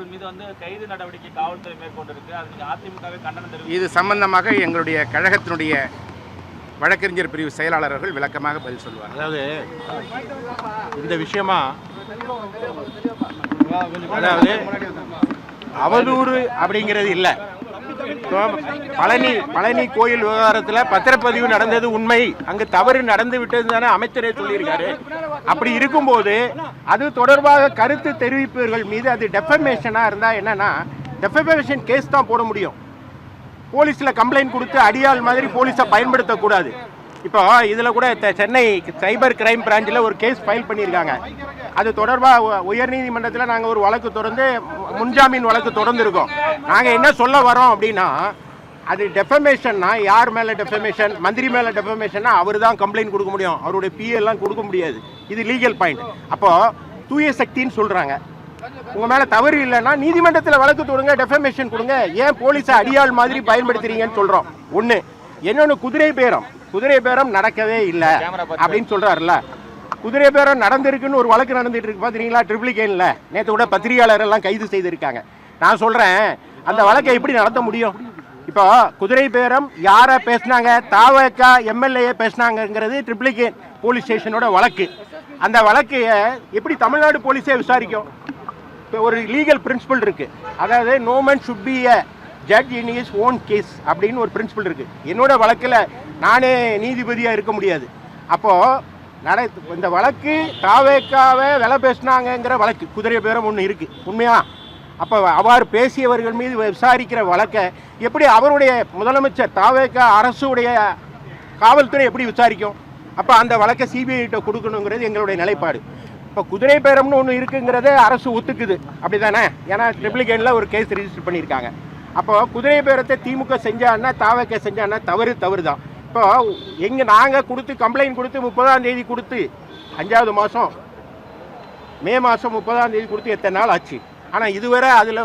அவர்கள் மீது வந்து கைது நடவடிக்கை காவல்துறை மேற்கொண்டிருக்கு. அதுக்கு அதிமுகவே கண்டனம் தெரிவித்து இது சம்பந்தமாக எங்களுடைய கழகத்தினுடைய வழக்கறிஞர் பிரிவு செயலாளர்கள் விளக்கமாக பதில் சொல்வார். அதாவது இந்த விஷயமா அதாவது அவதூறு அப்படிங்கிறது இல்லை. பழனி கோயில் விவகாரத்தில் பத்திரப்பதிவு நடந்தது உண்மை, அங்கு தவறு நடந்து விட்டது தானே அமைச்சரே சொல்லியிருக்காரு. அப்படி இருக்கும்போது அது தொடர்பாக கருத்து தெரிவிப்பவர்கள் மீது அது டெஃபமேஷனாக இருந்தால் என்னன்னா டெஃபமேஷன் கேஸ் தான் போட முடியும். போலீஸில் கம்ப்ளைண்ட் கொடுத்து அடியாள் மாதிரி போலீஸை பயன்படுத்தக்கூடாது. இப்போ இதில் கூட சென்னை சைபர் கிரைம் பிரான்ச்சில் ஒரு கேஸ் ஃபைல் பண்ணியிருக்காங்க. அது தொடர்பாக உயர்நீதிமன்றத்தில் நாங்கள் ஒரு வழக்கு தொடர்ந்து முன்ஜாமீன் வழக்கு தொடர்ந்துருக்கோம். நாங்கள் என்ன சொல்ல வரோம் அப்படின்னா, அது டெஃபமேஷன்னா யார் மேலே டெஃபமேஷன், மந்திரி மேலே டெஃபமேஷன்னா அவர் தான் கம்ப்ளைண்ட் கொடுக்க முடியும், அவருடைய பிஎல்லாம் கொடுக்க முடியாது. இது லீகல் பாயிண்ட். அப்போது தூய சக்தின்னு சொல்கிறாங்க. உங்கள் மேலே தவறு இல்லைன்னா நீதிமன்றத்தில் வழக்கு தொடுங்க, டெஃபமேஷன் கொடுங்க. ஏன் போலீஸை அடியாள் மாதிரி பயன்படுத்துறீங்கன்னு சொல்கிறோம். ஒன்று. இன்னொன்று, குதிரை பேரம் நடக்கவே இல்லை அப்படின்னு சொல்கிறாருல்ல. குதிரை பேரம் நடந்திருக்குன்னு ஒரு வழக்கு நடந்துட்டு இருக்கு பார்த்துறீங்களா ட்ரிப்ளிகேனில். நேற்று கூட பத்திரிகையாளர் எல்லாம் கைது செய்திருக்காங்க. நான் சொல்கிறேன், அந்த வழக்கை எப்படி நடத்த முடியும்? இப்போ குதிரை பேரம் யாரை பேசினாங்க, தாவக எம்எல்ஏ பேசினாங்கிறது ட்ரிப்ளிகேன் போலீஸ் ஸ்டேஷனோட வழக்கு. அந்த வழக்கு எப்படி தமிழ்நாடு போலீஸே விசாரிக்கும்? இப்போ ஒரு லீகல் பிரின்சிபல் இருக்குது, அதாவது no man should be a judge in his own case அப்படின்னு ஒரு பிரின்சிபல் இருக்குது. என்னோட வழக்கில் நானே நீதிபதியாக இருக்க முடியாது. அப்போது இந்த வழக்கு தாவேக்காவை விலை பேசினாங்கிற வழக்கு குதிரை பேரம் ஒன்று இருக்குது உண்மையா? அப்போ அவ்வாறு பேசியவர்கள் மீது விசாரிக்கிற வழக்கை எப்படி அவருடைய முதலமைச்சர் தாவேக்கா அரசுடைய காவல்துறை எப்படி விசாரிக்கும்? அப்போ அந்த வழக்கை சிபிஐட்ட கொடுக்கணுங்கிறது எங்களுடைய நிலைப்பாடு. இப்போ குதிரை பேரம்னு ஒன்று இருக்குங்கிறத அரசு ஒத்துக்குது, அப்படி தானே? ஏன்னா ட்ரிப்ளிகேனில் ஒரு கேஸ் ரிஜிஸ்டர் பண்ணியிருக்காங்க. அப்போ குதிரை பேரத்தை திமுக செஞ்சான்னா தாவேக்கா செஞ்சான்னா தவறு தான். இப்போ நாங்கள் கொடுத்து கம்ப்ளைண்ட் கொடுத்து 30ஆம் தேதி கொடுத்து 5வது மாதம் மே மாதம் 30ஆம் தேதி கொடுத்து எத்தனை நாள் ஆச்சு? ஆனால் இதுவரை அதில்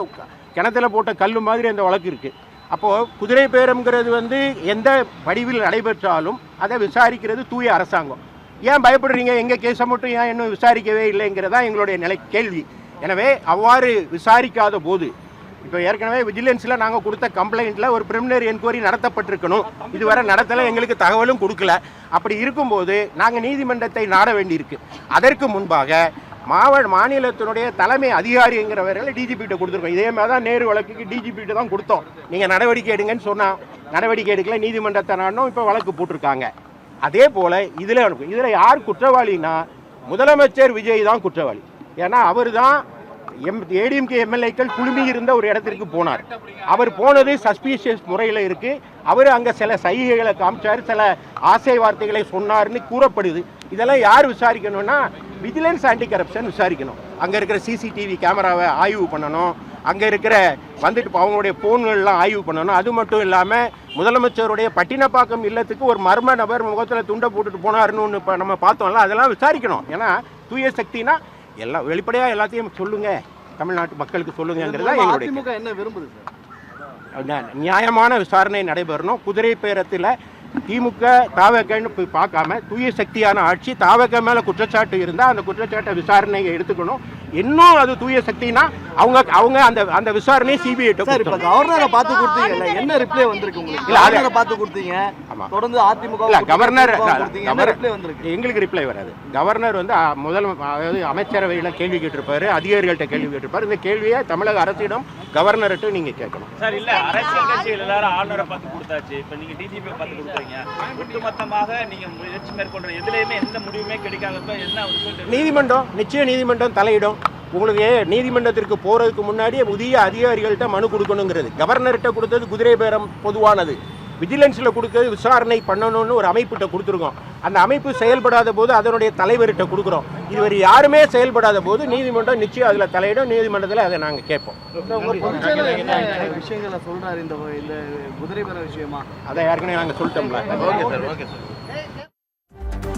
கிணத்துல போட்ட கல் மாதிரி அந்த வழக்கு இருக்குது. அப்போது குதிரை பேரம்ங்கிறது வந்து எந்த வடிவில் நடைபெற்றாலும் அதை விசாரிக்கிறது தூய அரசாங்கம். ஏன் பயப்படுறீங்க? எங்கள் கேஸை மட்டும் ஏன் இன்னும் விசாரிக்கவே இல்லைங்கிறதா எங்களுடைய கேள்வி. எனவே அவ்வாறு விசாரிக்காத போது இப்போ ஏற்கனவே விஜிலன்ஸில் நாங்கள் கொடுத்த கம்ப்ளைண்ட்டில் ஒரு பிரிமினரி என்கொயரி நடத்தப்பட்டிருக்கணும். இதுவரை நடத்தலை, எங்களுக்கு தகவலும் கொடுக்கல. அப்படி இருக்கும்போது நாங்கள் நீதிமன்றத்தை நாட வேண்டியிருக்கு. அதற்கு முன்பாக மாநிலத்தினுடைய தலைமை அதிகாரிங்கிறவர்களை டிஜிபிகிட்ட கொடுத்துருக்கோம். இதே மாதிரி தான் நேரு வழக்குக்கு டிஜிபிகிட்ட தான் கொடுத்தோம். நீங்கள் நடவடிக்கை எடுங்கன்னு சொன்னால் நடவடிக்கை எடுக்கல, நீதிமன்றத்தை நாடணும், இப்போ வழக்கு போட்டிருக்காங்க. அதே போல் இதில் யார் குற்றவாளின்னா முதலமைச்சர் விஜய் தான் குற்றவாளி. ஏன்னா அவர் தான் ஏடிஎம்கே எம்எல்ஏக்கள் குழுமி இருந்த ஒரு இடத்திற்கு போனார். அவர் போனது சஸ்பீஷியஸ் முறையில் இருக்குது. அவர் அங்கே சில சைகைகளை காமிச்சார், சில ஆசை வார்த்தைகளை சொன்னார்னு கூறப்படுது. இதெல்லாம் யார் விசாரிக்கணும்னா விஜிலன்ஸ் ஆன்டி கரப்ஷன் விசாரிக்கணும். அங்கே இருக்கிற சிசிடிவி கேமராவை ஆய்வு பண்ணணும், அங்கே இருக்கிற வந்துட்டு அவங்களுடைய ஃபோன்கள்லாம் ஆய்வு பண்ணணும். அது மட்டும் இல்லாமல் முதலமைச்சருடைய பட்டினப்பாக்கம் இல்லத்துக்கு ஒரு மர்ம நபர் முகத்தில் துண்டை போட்டுட்டு போனார்னு ஒன்று இப்போ நம்ம பார்த்தோம்ல, அதெல்லாம் விசாரிக்கணும். ஏன்னா தூய சக்தினா எல்லாம் வெளிப்படையாக எல்லாத்தையும் சொல்லுங்க, தமிழ்நாட்டு மக்களுக்கு சொல்லுங்கிறது தான் எங்களுடைய. என்ன விரும்புது சார்? நியாயமான விசாரணை நடைபெறணும். குதிரை பேரத்தில் திமுக தாவகன்னு போய் பார்க்காம தூய சக்தியான ஆட்சி, தாவக மேலே குற்றச்சாட்டு இருந்தால் அந்த குற்றச்சாட்டை விசாரணையை எடுத்துக்கணும். இன்னும் அது தூய சக்தினா அவங்க அந்த விசாரணையை சிபிஐட்ட. இப்போ கவர்னரை பார்த்து கொடுத்தீங்க, என்ன ரிப்ளை வந்திருக்கு உங்களுக்கு? கவர்னரை பார்த்து கொடுத்தீங்க, தொடர்ந்து அதிமுக கவர்னர் வந்திருக்கு. எங்களுக்கு ரிப்ளை வராது. கவர்னர் வந்து அதாவது அமைச்சரவையில் கேள்வி கேட்டிருப்பாரு, அதிகாரிகள்கிட்ட கேள்வி கேட்டிருப்பாரு. இந்த கேள்வியை தமிழக அரசிடம் கவர்னர்கிட்ட நீங்க கேட்கணும். சார், இல்ல அரசியல் கட்சிகள் எல்லாரும் ஆளுநரை பார்த்து கொடுத்தாச்சு, இப்போ நீங்க டிஜிபி பார்த்து கொடுக்குறீங்க. ஒட்டுமொத்தமாக நீங்க முயற்சி மேற்கொள்ற எதுலையுமே எந்த முடிவுமே கிடைக்காதப்ப என்ன நீதிமன்றம் தலையிடும். உங்களுக்கு நீதிமன்றத்திற்கு போகிறதுக்கு முன்னாடியே புதிய அதிகாரிகள்கிட்ட மனு கொடுக்கணுங்கிறது. கவர்னர்கிட்ட கொடுத்தது குதிரை பேரம் பொதுவானது, விஜிலன்ஸில் கொடுத்தது விசாரணை பண்ணணும்னு ஒரு அமைப்புகிட்ட கொடுத்துருக்கோம். அந்த அமைப்பு செயல்படாத போது அதனுடைய தலைவர்கிட்ட கொடுக்குறோம். இதுவரை யாருமே செயல்படாத போது நீதிமன்றம் நிச்சயம் அதில் தலையிடும். நீதிமன்றத்தில் அதை நாங்கள் கேட்போம். விஷயங்களை சொல்கிறார் இந்த குதிரை பேர விஷயமா? அதை ஏற்கனவே நாங்கள் சொல்லிட்டோம்ல. Okay sir.